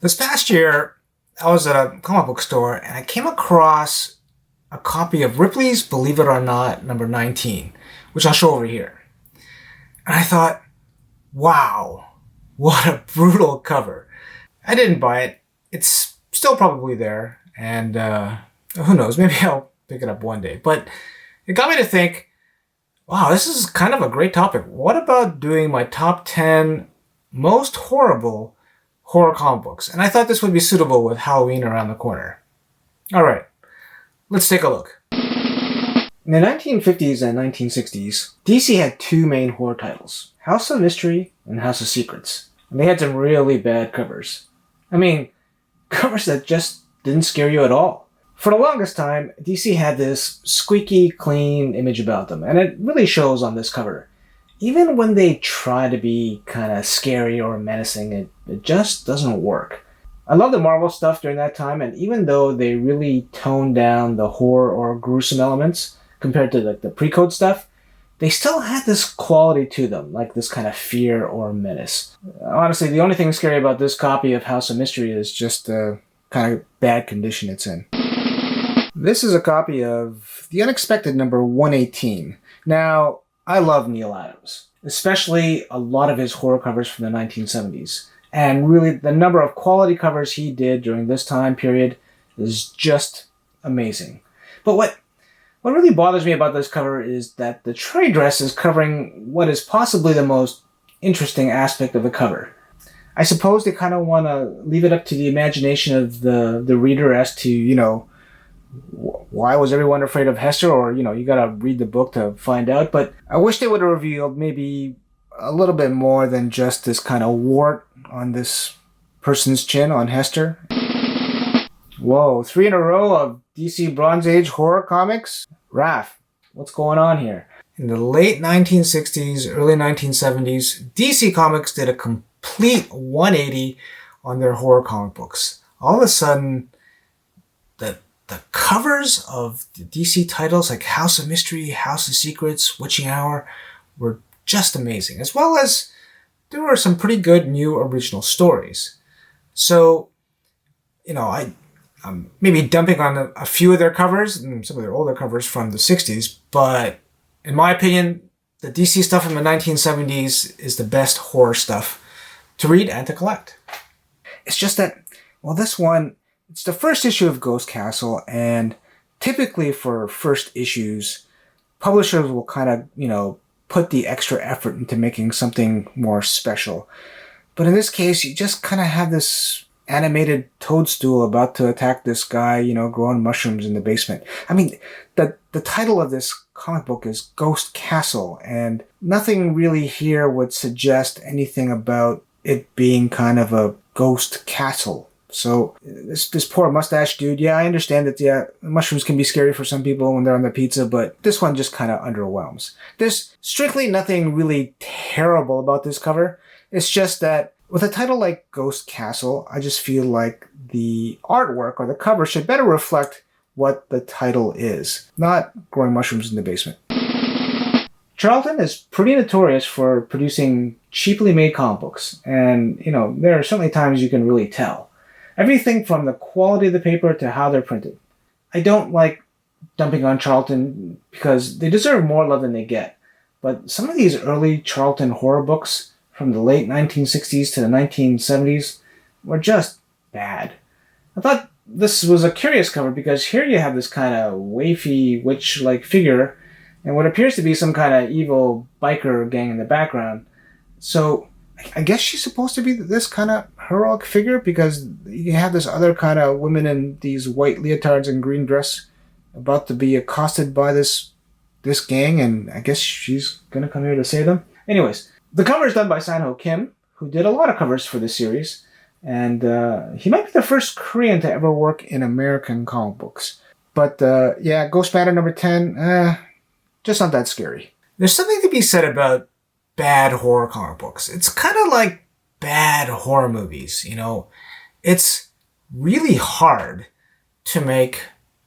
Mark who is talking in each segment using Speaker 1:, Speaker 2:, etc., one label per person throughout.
Speaker 1: This past year, I was at a comic book store and I came across a copy of Ripley's Believe It or Not number 19, which I'll show over here. And I thought, wow, what a brutal cover. I didn't buy it. It's still probably there, and who knows, maybe I'll pick it up one day. But it got me to think, wow, this is kind of a great topic. What about doing my top 10 most horrible horror comic books? And I thought this would be suitable with Halloween around the corner. All right, let's take a look. In the 1950s and 1960s, DC had two main horror titles, House of Mystery and House of Secrets. And they had some really bad covers. I mean, covers that just didn't scare you at all. For the longest time, DC had this squeaky clean image about them, and it really shows on this cover. Even when they try to be kind of scary or menacing, it just doesn't work. I love the Marvel stuff during that time, and even though they really toned down the horror or gruesome elements compared to the pre-code stuff, they still had this quality to them, like this kind of fear or menace. Honestly, the only thing scary about this copy of House of Mystery is just the kind of bad condition it's in. This is a copy of The Unexpected number 118. Now, I love Neil Adams, especially a lot of his horror covers from the 1970s. And really, the number of quality covers he did during this time period is just amazing. But what really bothers me about this cover is that the trade dress is covering what is possibly the most interesting aspect of the cover. I suppose they kind of want to leave it up to the imagination of the reader as to, why was everyone afraid of Hester? Or, you gotta read the book to find out. But I wish they would have revealed maybe a little bit more than just this kind of wart on this person's chin on Hester. Whoa, 3 in a row of DC Bronze Age horror comics? Raph, what's going on here? In the late 1960s, early 1970s, DC Comics did a complete 180 on their horror comic books. All of a sudden, the covers of the DC titles like House of Mystery, House of Secrets, Witching Hour were just amazing, as well as there were some pretty good new original stories. So, I'm maybe dumping on a few of their covers and some of their older covers from the 60s, but in my opinion, the DC stuff from the 1970s is the best horror stuff to read and to collect. It's just that, this one, it's the first issue of Ghost Castle, and typically for first issues, publishers will kind of, put the extra effort into making something more special. But in this case, you just kind of have this animated toadstool about to attack this guy, growing mushrooms in the basement. I mean, the title of this comic book is Ghost Castle, and nothing really here would suggest anything about it being kind of a ghost castle. So this poor mustache dude, I understand that, mushrooms can be scary for some people when they're on their pizza, but this one just kind of underwhelms. There's strictly nothing really terrible about this cover. It's just that with a title like Ghost Castle, I just feel like the artwork or the cover should better reflect what the title is, not growing mushrooms in the basement. Charlton is pretty notorious for producing cheaply made comic books, and, there are certainly times you can really tell. Everything from the quality of the paper to how they're printed. I don't like dumping on Charlton because they deserve more love than they get, but some of these early Charlton horror books from the late 1960s to the 1970s were just bad. I thought this was a curious cover because here you have this kind of wafy witch-like figure and what appears to be some kind of evil biker gang in the background. So I guess she's supposed to be this kind of heroic figure because you have this other kind of women in these white leotards and green dress about to be accosted by this gang, and I guess she's gonna come here to save them. Anyways, the cover is done by Sanho Kim, who did a lot of covers for this series, and he might be the first Korean to ever work in American comic books. But Ghost Manor number 10, just not that scary. There's something to be said about bad horror comic books. It's kind of like bad horror movies, It's really hard to make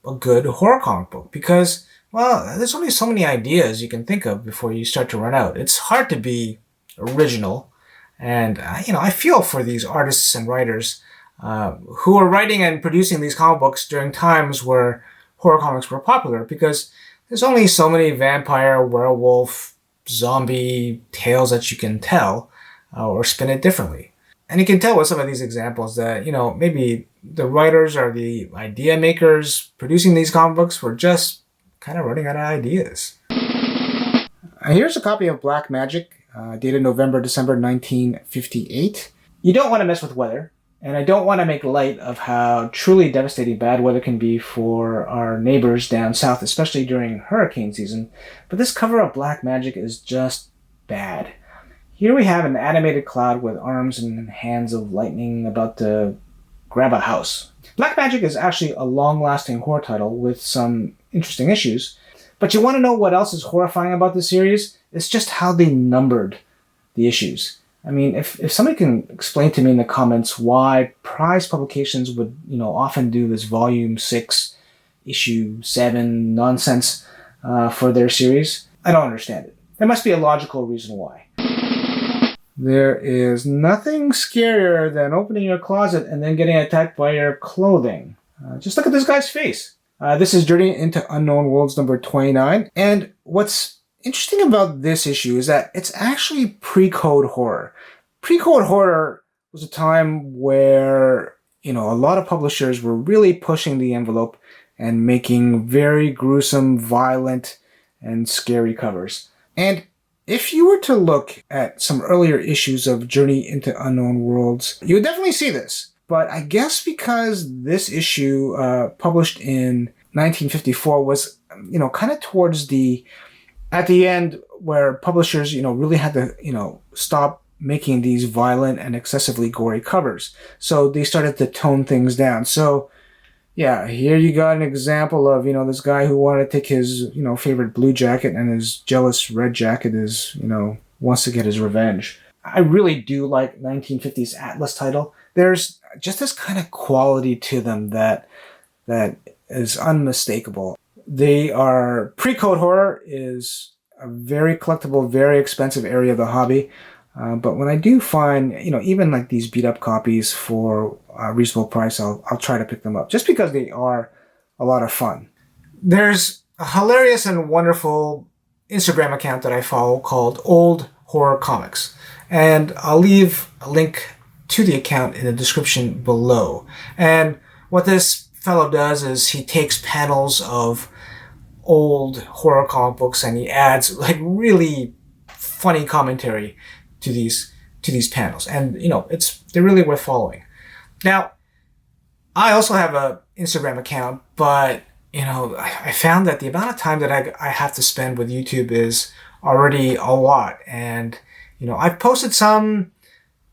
Speaker 1: a good horror comic book because, there's only so many ideas you can think of before you start to run out. It's hard to be original, and, I feel for these artists and writers. who were writing and producing these comic books during times where horror comics were popular, because there's only so many vampire, werewolf, zombie tales that you can tell or spin it differently. And you can tell with some of these examples that, maybe the writers or the idea makers producing these comic books were just kind of running out of ideas. Here's a copy of Black Magic, dated December 1958. You don't want to mess with weather, and I don't want to make light of how truly devastating bad weather can be for our neighbors down south, especially during hurricane season, but this cover of Black Magic is just bad. Here we have an animated cloud with arms and hands of lightning about to grab a house. Black Magic is actually a long-lasting horror title with some interesting issues, but you want to know what else is horrifying about this series? It's just how they numbered the issues. I mean, if somebody can explain to me in the comments why prize publications would, often do this volume 6, issue 7 nonsense for their series, I don't understand it. There must be a logical reason why. There is nothing scarier than opening your closet and then getting attacked by your clothing. Just look at this guy's face. This is Journey into Unknown Worlds number 29. And what's interesting about this issue is that it's actually pre-code horror. Pre-code horror was a time where, a lot of publishers were really pushing the envelope and making very gruesome, violent, and scary covers. And if you were to look at some earlier issues of Journey into Unknown Worlds, you would definitely see this. But I guess because this issue, published in 1954, was, kind of towards at the end where publishers, really had to, stop making these violent and excessively gory covers. So they started to tone things down. So yeah, here you got an example of, this guy who wanted to take his, favorite blue jacket, and his jealous red jacket is, wants to get his revenge. I really do like 1950s Atlas title. There's just this kind of quality to them that is unmistakable. They are, pre-code horror is a very collectible, very expensive area of the hobby. But when I do find, even like these beat up copies for a reasonable price, I'll try to pick them up just because they are a lot of fun. There's a hilarious and wonderful Instagram account that I follow called Old Horror Comics. And I'll leave a link to the account in the description below. And what this fellow does is he takes panels of old horror comic books and he adds like really funny commentary to these panels, and they're really worth following. Now, I also have a Instagram account, but I found that the amount of time that I have to spend with YouTube is already a lot, and I've posted some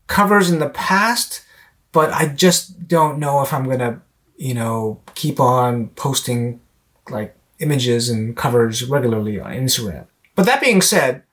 Speaker 1: covers in the past, but I just don't know if I'm gonna keep on posting like images and covers regularly on Instagram. But that being said,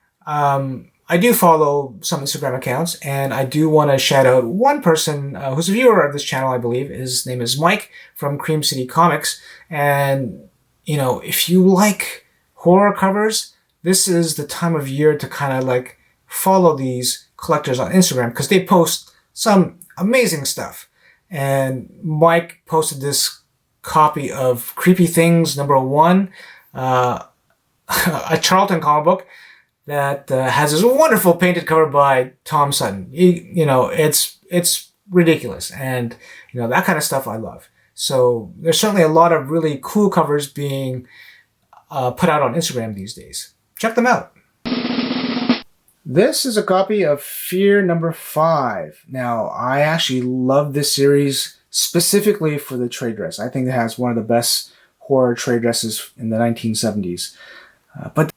Speaker 1: I do follow some Instagram accounts, and I do want to shout out one person who's a viewer of this channel, I believe. His name is Mike from Cream City Comics. And, if you like horror covers, this is the time of year to kind of like follow these collectors on Instagram because they post some amazing stuff. And Mike posted this copy of Creepy Things #1, a Charlton comic book that has this wonderful painted cover by Tom Sutton. It's ridiculous, and that kind of stuff I love. So there's certainly a lot of really cool covers being put out on Instagram these days. Check them out. This is a copy of Fear #5. Now, I actually love this series specifically for the trade dress. I think it has one of the best horror trade dresses in the 1970s. But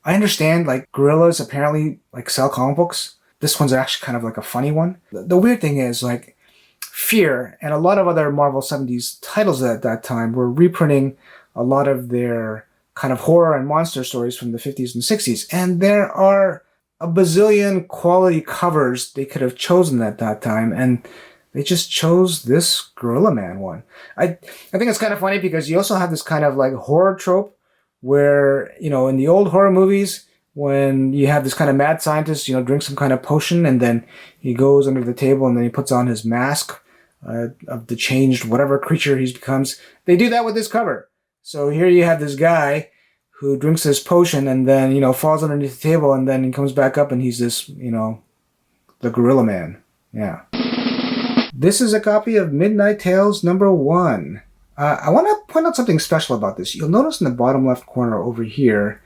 Speaker 1: I understand, like, gorillas apparently, like, sell comic books. This one's actually kind of like a funny one. The weird thing is, like, Fear and a lot of other Marvel 70s titles at that time were reprinting a lot of their kind of horror and monster stories from the 50s and 60s. And there are a bazillion quality covers they could have chosen at that time, and they just chose this Gorilla Man one. I think it's kind of funny because you also have this kind of, like, horror trope where, in the old horror movies, when you have this kind of mad scientist, drink some kind of potion, and then he goes under the table and then he puts on his mask of the changed whatever creature he becomes. They do that with this cover. So here you have this guy who drinks this potion and then, falls underneath the table, and then he comes back up and he's this, the Gorilla Man. Yeah. This is a copy of Midnight Tales #1. I want to point out something special about this. You'll notice in the bottom left corner over here,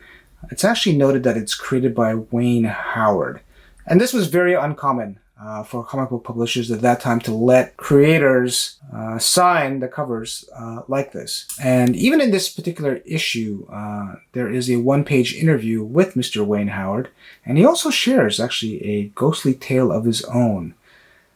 Speaker 1: it's actually noted that it's created by Wayne Howard. And this was very uncommon for comic book publishers at that time to let creators sign the covers like this. And even in this particular issue, there is a one-page interview with Mr. Wayne Howard, and he also shares actually a ghostly tale of his own.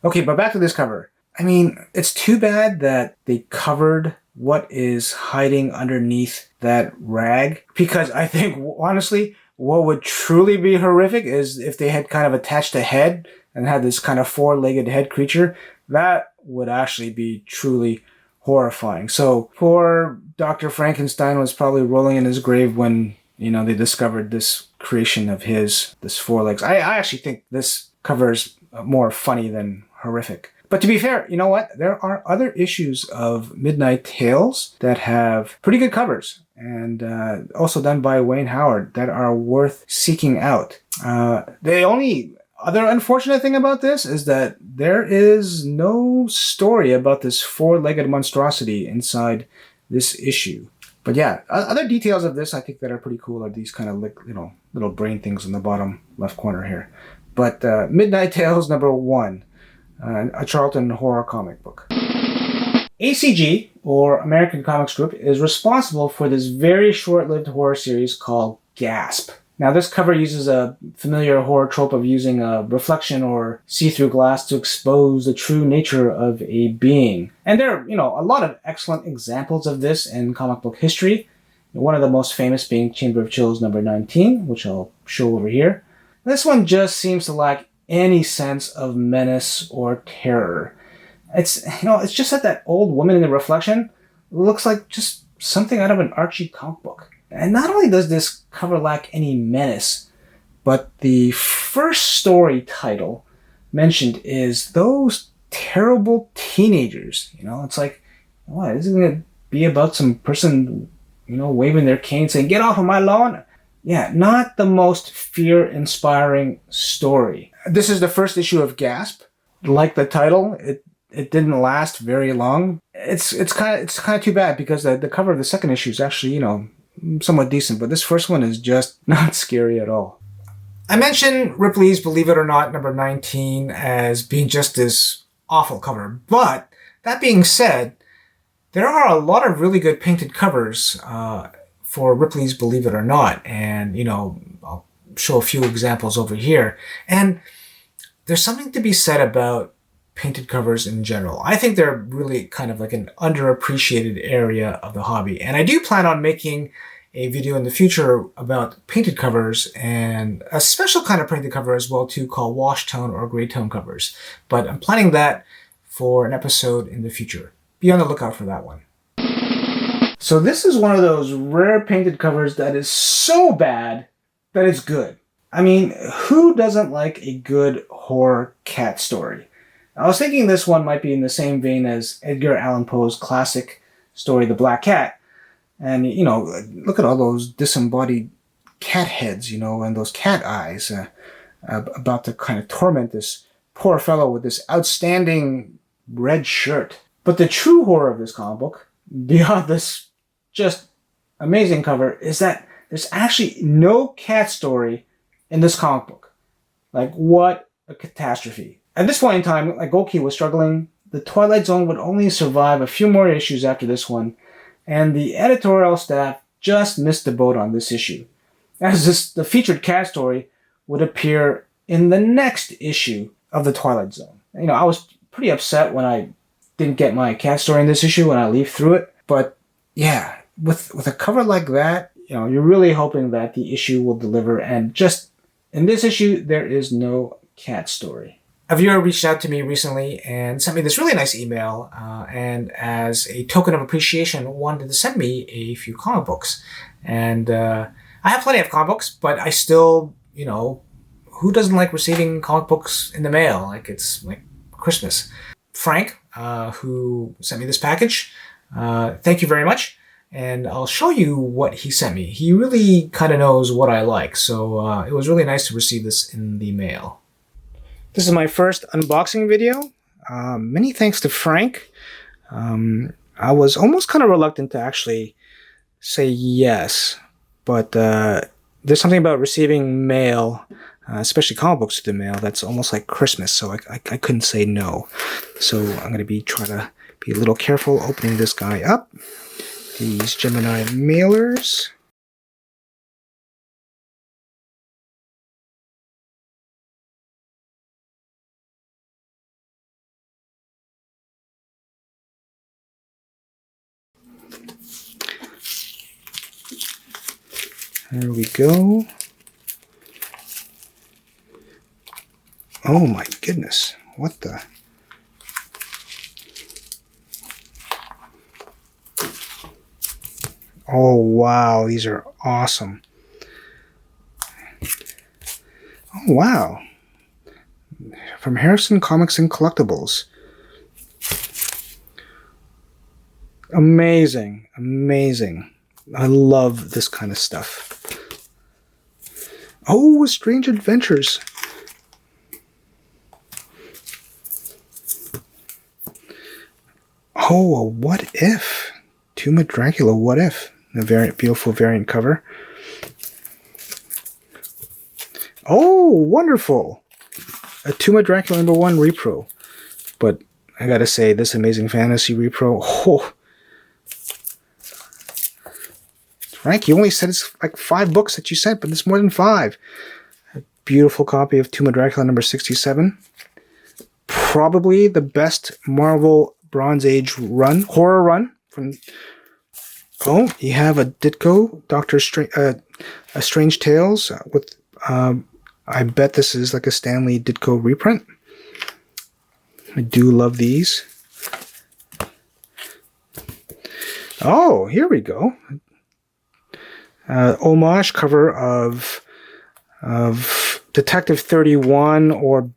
Speaker 1: Okay, but back to this cover. I mean, it's too bad that they covered what is hiding underneath that rag, because I think, honestly, what would truly be horrific is if they had kind of attached a head and had this kind of four-legged head creature. That would actually be truly horrifying. So poor Dr. Frankenstein was probably rolling in his grave when, they discovered this creation of his, this four legs. I actually think this cover is more funny than horrific. But to be fair, you know what? There are other issues of Midnight Tales that have pretty good covers, and also done by Wayne Howard, that are worth seeking out. The only other unfortunate thing about this is that there is no story about this four-legged monstrosity inside this issue. But yeah, other details of this I think that are pretty cool are these kind of little brain things in the bottom left corner here. But Midnight Tales #1. A Charlton horror comic book. ACG, or American Comics Group, is responsible for this very short-lived horror series called Gasp. Now, this cover uses a familiar horror trope of using a reflection or see-through glass to expose the true nature of a being. And there are, a lot of excellent examples of this in comic book history. One of the most famous being Chamber of Chills #19, which I'll show over here. This one just seems to lack any sense of menace or terror. It's just that old woman in the reflection looks like just something out of an Archie comic book. And not only does this cover lack any menace, but the first story title mentioned is Those Terrible Teenagers. It's like, what, is it going to be about some person, waving their cane saying, "Get off of my lawn"? Yeah, not the most fear-inspiring story. This is the first issue of Gasp. Like the title, it didn't last very long. It's kind of too bad, because the cover of the second issue is actually, somewhat decent, but this first one is just not scary at all. I mentioned Ripley's Believe It or Not #19 as being just this awful cover, but that being said, there are a lot of really good painted covers for Ripley's Believe It or Not, and I'll show a few examples over here. And there's something to be said about painted covers in general. I think they're really kind of like an underappreciated area of the hobby, and I do plan on making a video in the future about painted covers, and a special kind of painted cover as well too, called wash tone or gray tone covers. But I'm planning that for an episode in the future. Be on the lookout for that one. So this is one of those rare painted covers that is so bad that it's good. I mean, who doesn't like a good horror cat story? I was thinking this one might be in the same vein as Edgar Allan Poe's classic story, The Black Cat. And, look at all those disembodied cat heads, and those cat eyes about to kind of torment this poor fellow with this outstanding red shirt. But the true horror of this comic book, beyond this just amazing cover, is that there's actually no cat story in this comic book. Like, what a catastrophe. At this point in time, like Goki was struggling. The Twilight Zone would only survive a few more issues after this one, and the editorial staff just missed the boat on this issue, as the featured cat story would appear in the next issue of the Twilight Zone. I was pretty upset when I didn't get my cat story in this issue when I leafed through it, but yeah, with a cover like that, you're really hoping that the issue will deliver, and just in this issue, there is no cat story. A viewer reached out to me recently and sent me this really nice email, and as a token of appreciation, wanted to send me a few comic books. And I have plenty of comic books, but I still, who doesn't like receiving comic books in the mail? Like, it's like Christmas. Frank who sent me this package. Thank you very much. And I'll show you what he sent me. He really kind of knows what I like, so it was really nice to receive this in the mail. This is my first unboxing video. Many thanks to Frank. I was almost kind of reluctant to actually say yes, but there's something about receiving mail, especially comic books through the mail, that's almost like Christmas, so I couldn't say no. So I'm going to try to be a little careful opening this guy up. These Gemini mailers. There we go. Oh my goodness, what the? Oh wow, these are awesome. Oh wow. From Harrison Comics and Collectibles. Amazing, amazing. I love this kind of stuff. Oh, Strange Adventures. Oh, a What If? Tomb of Dracula, What If? A beautiful variant cover. Oh, wonderful! A Tomb of Dracula #1 repro. But I gotta say, this Amazing Fantasy repro, oh. Frank, you only said it's like 5 books that you sent, but it's more than 5. A beautiful copy of Tomb of Dracula #67. Probably the best Marvel Bronze Age run, horror run. Oh, you have a Ditko, a Strange Tales with, I bet this is like a Stanley Ditko reprint. I do love these. Oh, here we go. Homage cover of Detective 31 or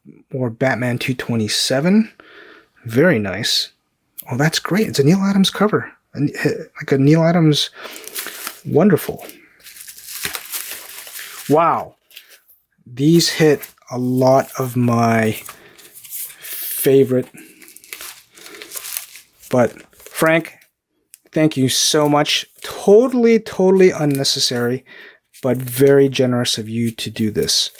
Speaker 1: Batman 227. Very nice. Oh, that's great. It's a Neil Adams cover. Like a Neil Adams. Wonderful. Wow. These hit a lot of my favorite. But Frank, thank you so much. Totally unnecessary, but very generous of you to do this.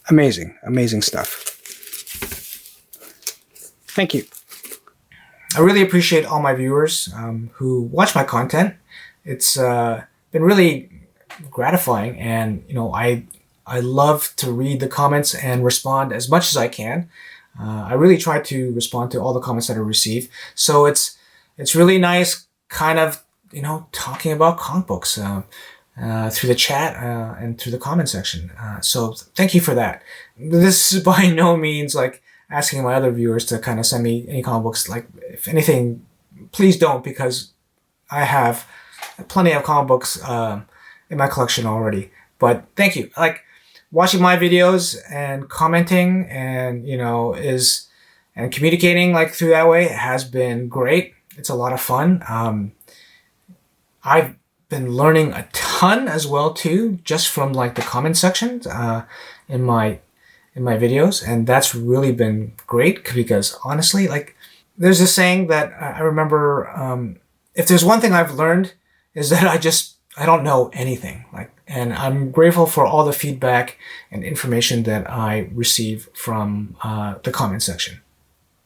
Speaker 1: Amazing, amazing stuff. Thank you. I really appreciate all my viewers who watch my content. It's been really gratifying, and I love to read the comments and respond as much as I can. I really try to respond to all the comments that I receive. So it's really nice kind of, talking about comic books through the chat and through the comment section. So thank you for that. This is by no means like asking my other viewers to kind of send me any comic books. Like, if anything, please don't, because I have plenty of comic books in my collection already. But thank you. Like, watching my videos and commenting and and communicating like through that way has been great. It's a lot of fun. I've been learning a ton as well too, just from like the comment sections in my videos, and that's really been great, because honestly, like, there's this saying that I remember, if there's one thing I've learned, is that I don't know anything. And I'm grateful for all the feedback and information that I receive from the comment section.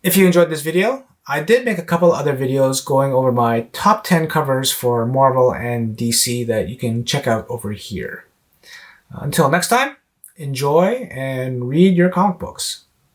Speaker 1: If you enjoyed this video, I did make a couple other videos going over my top 10 covers for Marvel and DC that you can check out over here. Until next time, enjoy and read your comic books.